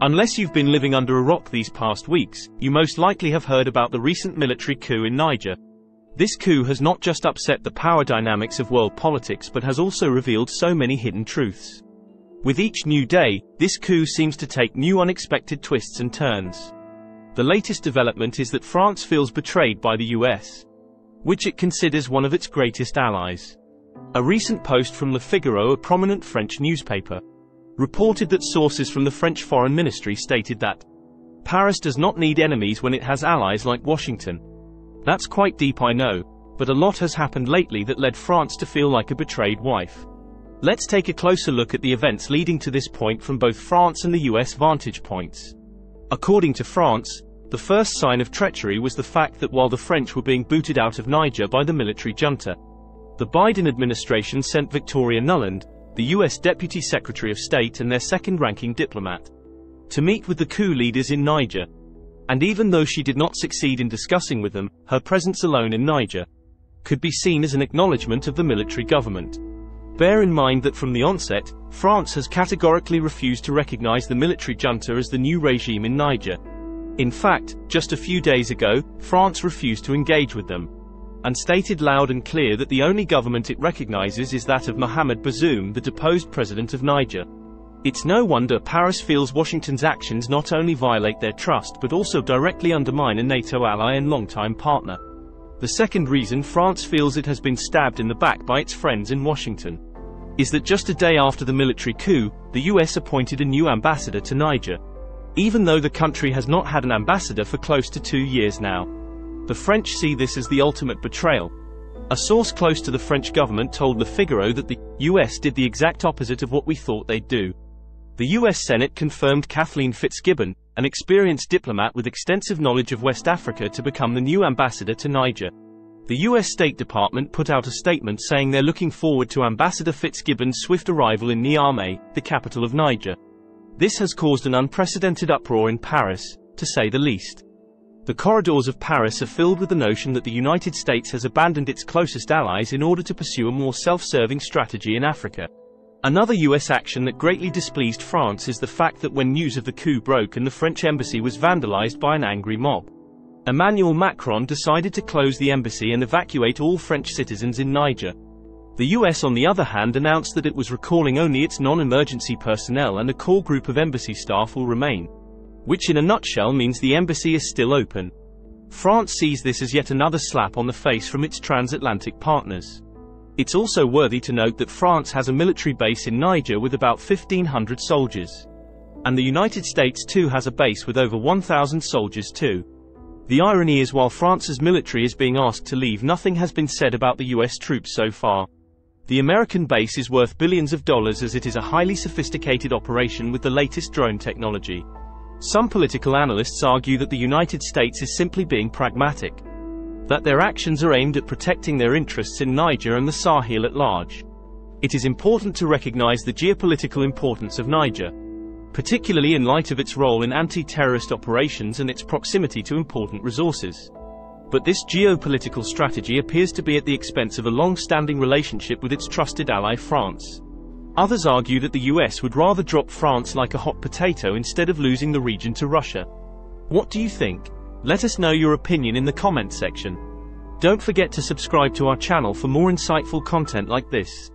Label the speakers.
Speaker 1: Unless you've been living under a rock these past weeks, you most likely have heard about the recent military coup in Niger. This coup has not just upset the power dynamics of world politics but has also revealed so many hidden truths. With each new day, this coup seems to take new unexpected twists and turns. The latest development is that France feels betrayed by the US, which it considers one of its greatest allies. A recent post from Le Figaro, a prominent French newspaper, reported that sources from the French Foreign Ministry stated that Paris does not need enemies when it has allies like Washington. That's quite deep, I know, but a lot has happened lately that led France to feel like a betrayed wife. Let's take a closer look at the events leading to this point from both France and the US vantage points. According to France, the first sign of treachery was the fact that while the French were being booted out of Niger by the military junta, the Biden administration sent Victoria Nuland, the US Deputy Secretary of State and their second-ranking diplomat, to meet with the coup leaders in Niger. And even though she did not succeed in discussing with them, her presence alone in Niger could be seen as an acknowledgement of the military government. Bear in mind that from the onset, France has categorically refused to recognize the military junta as the new regime in Niger. In fact, just a few days ago, France refused to engage with them, and stated loud and clear that the only government it recognizes is that of Mohamed Bazoum, the deposed president of Niger. It's no wonder Paris feels Washington's actions not only violate their trust but also directly undermine a NATO ally and longtime partner. The second reason France feels it has been stabbed in the back by its friends in Washington is that just a day after the military coup, the US appointed a new ambassador to Niger, even though the country has not had an ambassador for close to 2 years now. The French see this as the ultimate betrayal. A source close to the French government told Le Figaro that the US did the exact opposite of what we thought they'd do. The US Senate confirmed Kathleen Fitzgibbon, an experienced diplomat with extensive knowledge of West Africa, to become the new ambassador to Niger. The US State Department put out a statement saying they're looking forward to Ambassador Fitzgibbon's swift arrival in Niamey, the capital of Niger. This has caused an unprecedented uproar in Paris, to say the least. The corridors of Paris are filled with the notion that the United States has abandoned its closest allies in order to pursue a more self-serving strategy in Africa. Another US action that greatly displeased France is the fact that when news of the coup broke and the French embassy was vandalized by an angry mob, Emmanuel Macron decided to close the embassy and evacuate all French citizens in Niger. The US, on the other hand, announced that it was recalling only its non-emergency personnel and a core group of embassy staff will remain, which in a nutshell means the embassy is still open. France sees this as yet another slap on the face from its transatlantic partners. It's also worthy to note that France has a military base in Niger with about 1,500 soldiers. And the United States too has a base with over 1,000 soldiers too. The irony is, while France's military is being asked to leave, nothing has been said about the US troops so far. The American base is worth billions of dollars as it is a highly sophisticated operation with the latest drone technology. Some political analysts argue that the United States is simply being pragmatic, that their actions are aimed at protecting their interests in Niger and the Sahel at large. It is important to recognize the geopolitical importance of Niger, particularly in light of its role in anti-terrorist operations and its proximity to important resources. But this geopolitical strategy appears to be at the expense of a long-standing relationship with its trusted ally France. Others argue that the US would rather drop France like a hot potato instead of losing the region to Russia. What do you think? Let us know your opinion in the comment section. Don't forget to subscribe to our channel for more insightful content like this.